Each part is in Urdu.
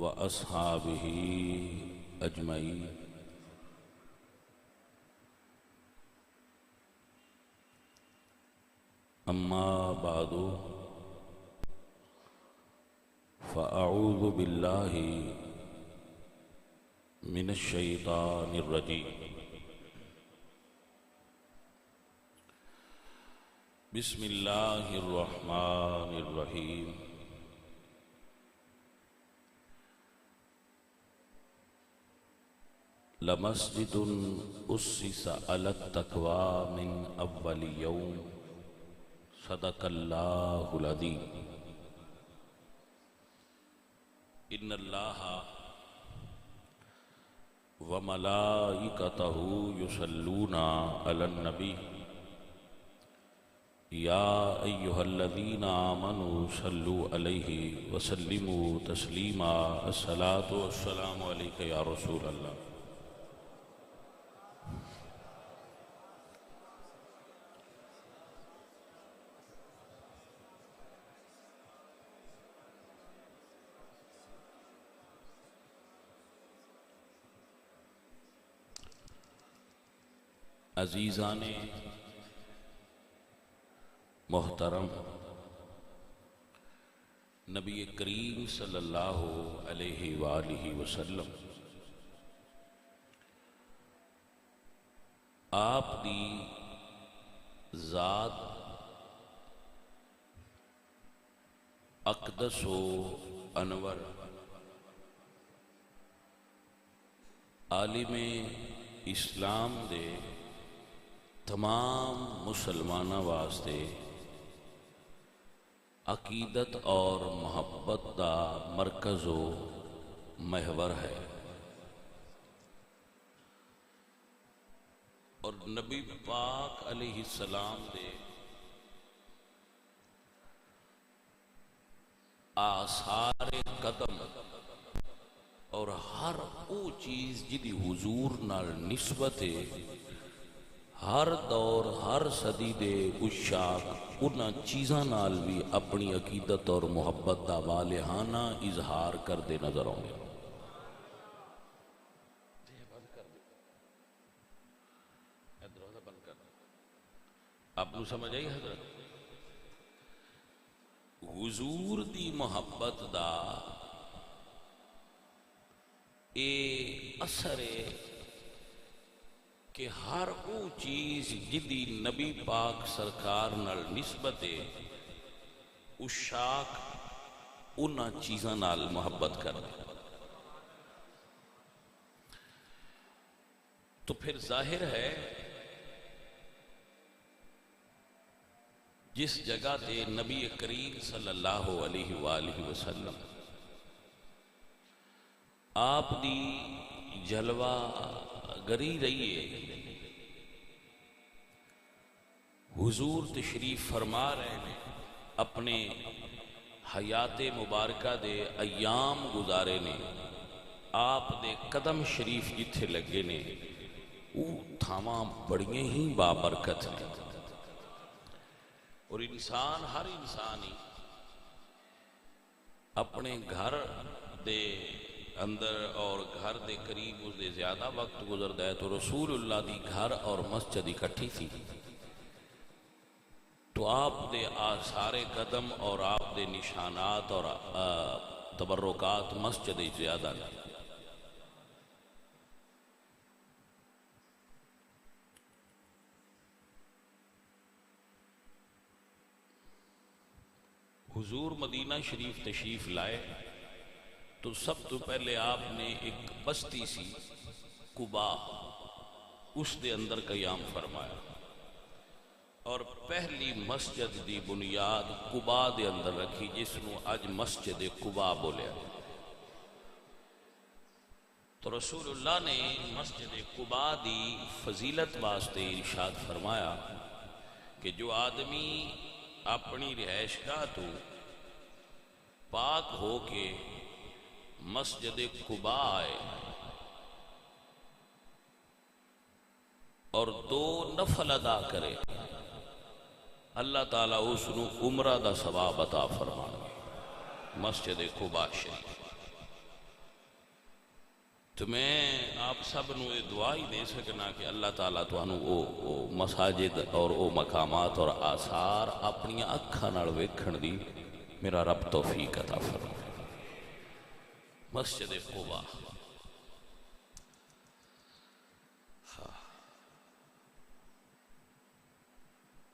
وأصحابه أجمعين. أما بعد فأعوذ بالله من الشيطان الرجيم. بسم الله الرحمن الرحيم. لمسجد أسس على التقوى من أول يوم صدق الله العظيم. إن الله وملائكته يصلون على النبي يا أيها الذين آمنوا صلوا عليه وسلموا تسليما. الصلاة والسلام عليك يا رسول الله. عزیزان محترم، نبی کریم صلی اللہ علیہ وآلہ وسلم آپ دی ذات اقدس و انور، عالم اسلام دے تمام مسلمانوں واسطے عقیدت اور محبت دا مرکز و محور ہے، اور نبی پاک علیہ السلام دے آثار قدم اور ہر او چیز جدی حضور نال نسبت ہے، ہر دور ہر صدی دے عشاق انہاں چیزاں نال بھی اپنی عقیدت اور محبت دا والہانہ اظہار کردے نظر آؤں گے. آپ کو سمجھ آئی حضرت؟ حضور دی محبت دا اے اثر ہے کہ ہر او چیز جدی نبی پاک سرکار نال نسبت ہے، عشاق انہاں چیزاں نال محبت کرتے. تو پھر ظاہر ہے جس جگہ تے نبی کریم صلی اللہ علیہ وآلہ وسلم آپ دی جلوہ گری رہی ہے، حضور تشریف فرما رہے ہیں، اپنے حیات مبارکہ دے ایام گزارے نے، آپ دے قدم شریف جتھے لگے نے وہ تھاواں بڑیاں ہی بابرکت نے. اور انسان ہر انسان ہی اپنے گھر دے اندر اور گھر دے قریب اس دے زیادہ وقت گزردا ہے، تو رسول اللہ دی گھر اور مسجد اکٹھی تھی، تو آپ دے آثار قدم اور آپ دے نشانات اور تبرکات مسجد زیادہ نے. حضور مدینہ شریف تشریف لائے تو سب تو پہلے آپ نے ایک بستی سی قباء، اس دے اندر قیام فرمایا، اور پہلی مسجد دی بنیاد قباء دے اندر رکھی، جس نو اج مسجد قباء بولیا. تو رسول اللہ نے مسجد قباء دی فضیلت واسطے ارشاد فرمایا کہ جو آدمی اپنی رہائش گاہ تو پاک ہو کے مسجد قباء آئے اور 2 نفل ادا کرے، اللہ تعالیٰ اس نو عمرہ دا ثواب عطا فرمائے. مسجد قباء شریف تو میں آپ سب نو یہ دعا ہی دے سکنا کہ اللہ تعالیٰ تانوں او مساجد اور او مقامات اور آثار اپنی اکھاں نال ویکھن دی میرا رب توفیق عطا فرمائے۔ مسجد قباء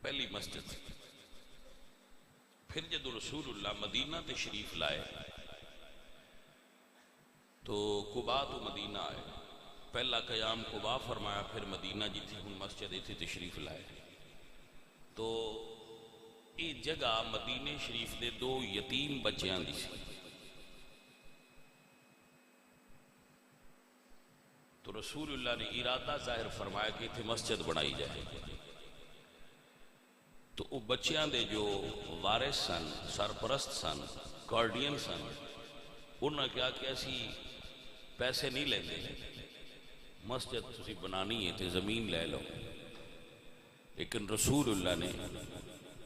پہلی مسجد، پھر جدو رسول اللہ مدینہ تشریف لائے تو قباء تو مدینہ آئے، پہلا قیام قباء فرمایا، پھر مدینہ جتھی ہن مسجد تھی تشریف لائے۔ تو یہ جگہ مدینہ شریف دے دو یتیم بچیاں دی سی، تو رسول اللہ نے ارادہ ظاہر فرمایا کہ تھے مسجد بنائی جائے۔ تو وہ بچیاں دے جو وارث سن، سرپرست سن، گارڈین سن، انہوں نے کہا کہ اسی پیسے نہیں لیندے، مسجد تسی بنانی ہے تے زمین لے لو۔ لیکن رسول اللہ نے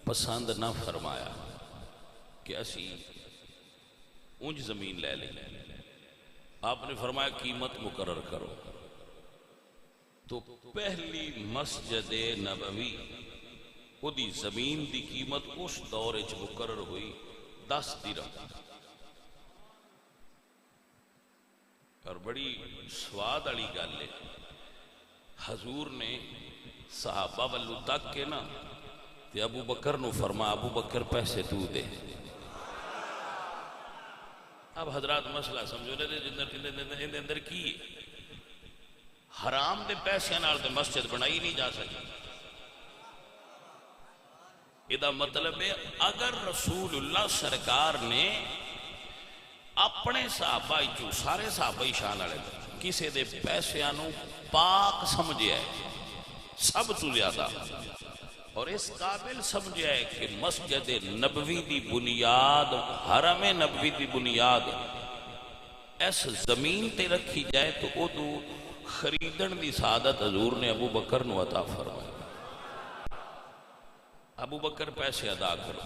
پسند نہ فرمایا کہ اسی اونج زمین لے لیں، آپ نے فرمایا قیمت مقرر کرو۔ تو پہلی مسجد نبوی وہ دی زمین دی قیمت اس دور وچ مقرر ہوئی 10 درہم، اور بڑی سواد والی گل ہے، حضور نے صحابہ والو تک کے نا تے ابو بکر نو فرما ابو بکر پیسے تو دے۔ اب حضرات مسئلہ سمجھو دے اندر کی حرام دے پیسے نال تے مسجد بنائی نہیں جا سکی۔ یہ مطلب ہے اگر رسول اللہ سرکار نے اپنے صحابہ جو سارے صحابہ شان والے کسی دے پیسیاں نو پاک سمجھیا ہے سب تو زیادہ، اور اس قابل سمجھیا ہے کہ مسجد نبوی دی بنیاد، حرم نبوی دی بنیاد اس زمین تے رکھی جائے تو او تو خریدن دی سعادت حضور نے ابو بکر نو عطا فرمایا۔ ابو بکر پیسے ادا کرو،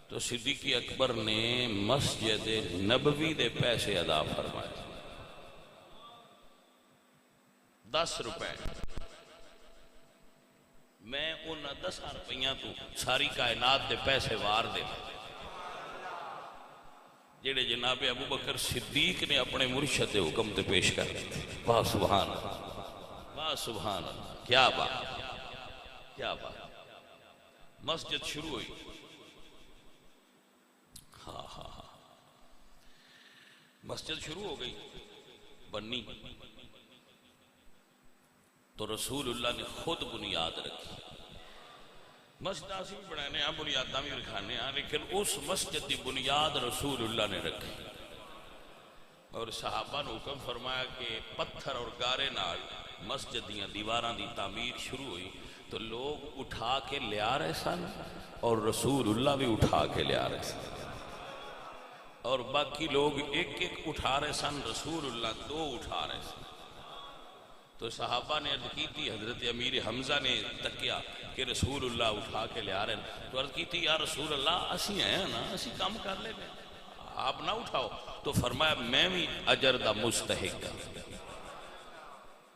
تو صدیق اکبر نے مسجد نبوی دے پیسے ادا فرمائے 10 روپے۔ میں ان 10 روپیاں تو ساری کائنات دے پیسے وار دے جڑے جناب ابو بکر صدیق نے اپنے مرشد حکم تے پیش کر دیتے۔ واہ سبحان اللہ، واہ سبحان اللہ، کیا بات کیا بات۔ مسجد شروع ہوئی، ہاں مسجد شروع ہو گئی بننی، تو رسول اللہ نے خود بنیاد رکھی۔ مسجد آسی بھی بنانے ہیں، بنیادہ بھی رکھانے ہیں، لیکن اس مسجد کی بنیاد رسول اللہ نے رکھی، اور صحابہ نے حکم فرمایا کہ پتھر اور گارے نال مسجد دیاں دیواراں دی تعمیر شروع ہوئی۔ تو لوگ اٹھا کے لے آ رہے سن اور رسول اللہ بھی اٹھا کے لے آ رہے سن، اور باقی لوگ ایک ایک اٹھا رہے سن، رسول اللہ 2 اٹھا رہے سن۔ تو صحابہ نے عرض کی تھی، حضرت امیر حمزہ نے تکیا کہ رسول اللہ اٹھا کے لے آ رہے ہیں، تو عرض کی تھی یا رسول اللہ اسی ہیں نا، اسی کام کر لے گئے، آپ نہ اٹھاؤ۔ تو فرمایا میں بھی اجر دا مستحق ہوں۔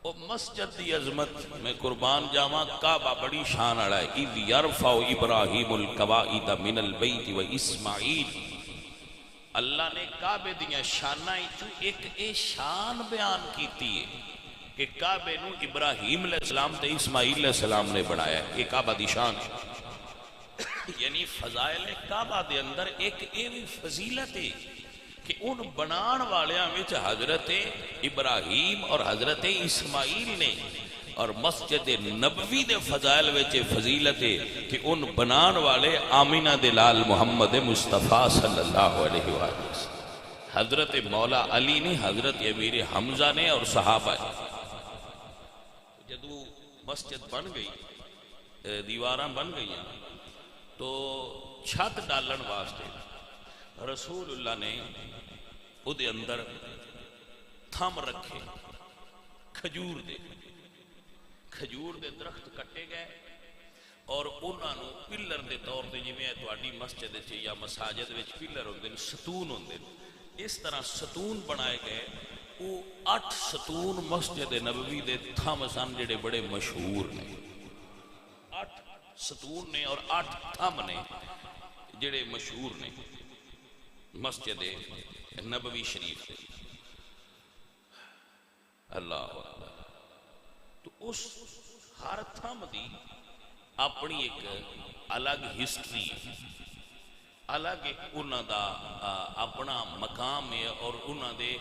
وہ مسجد دی عظمت میں قربان جاواں، کعبہ بڑی شان والا ہے۔ اذ یرفع ابراہیم القواعد من البیت و اسماعیل، اللہ نے کعبے دیاں شاناں چوں ایک اے شان بیان کیتی ہے کہ کعبے نو ابراہیم علیہ السلام تے اسماعیل علیہ السلام نے بنایا ہے، یہ کعبہ دی شان یعنی فضائل کعبہ دے اندر ایک اے فضیلت ہے کہ ان بنان والیاں وچ حضرت ابراہیم اور حضرت اسماعیل نے، اور مسجد نبوی دے فضائل وچ فضیلت ہے کہ ان بنان والے آمینہ دلال محمد مصطفیٰ صلی اللہ علیہ وآلہ وسلم، حضرت مولا علی نے، حضرت امیر حمزہ نے اور صحابہ نے۔ جدو مسجد بن گئی، دیواراں بن گئیاں، تو چھت ڈالن واسطے رسول اللہ نے او دے اندر تھم رکھے، کھجور دے درخت کٹے گئے، اور انہاں نو پلر دے طور تے جویں تہاڈی مسجد وچ یا مساجد وچ پلر ہوندے نے، ستون ہوندے نے، اس طرح ستون بنائے گئے، وہ 8 ستون مسجد نبوی دے تھم سن جڑے بڑے مشہور نے 8 ستون نے اور 8 تھم نے جڑے مشہور نے مسجد نبوی شریف دے اللہ اکبر تو اس ہر تھم دی اپنی ایک الگ ہسٹری الگ ایک انہاں دا اپنا مقام ہے اور انہاں دے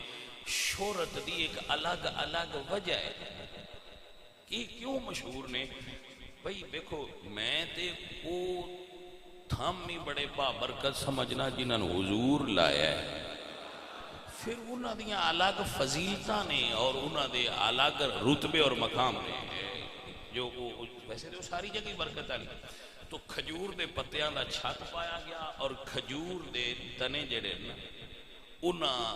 شہرت دی ایک الگ الگ وجہ ہے کہ کیوں مشہور نے بھئی دیکھو میں تے وہ تھم ہی بڑے بابرکت سمجھنا جنہاں نے حضور لایا ہے پھر انہاں دیاں الگ فضیلتاں نے اور انہاں دے الگ رتبے اور مقام نے جو ویسے تو ساری جگہ برکت والی تو کھجور دے پتیاں دا چھت پایا گیا اور کھجور دے تنے جڑے انہاں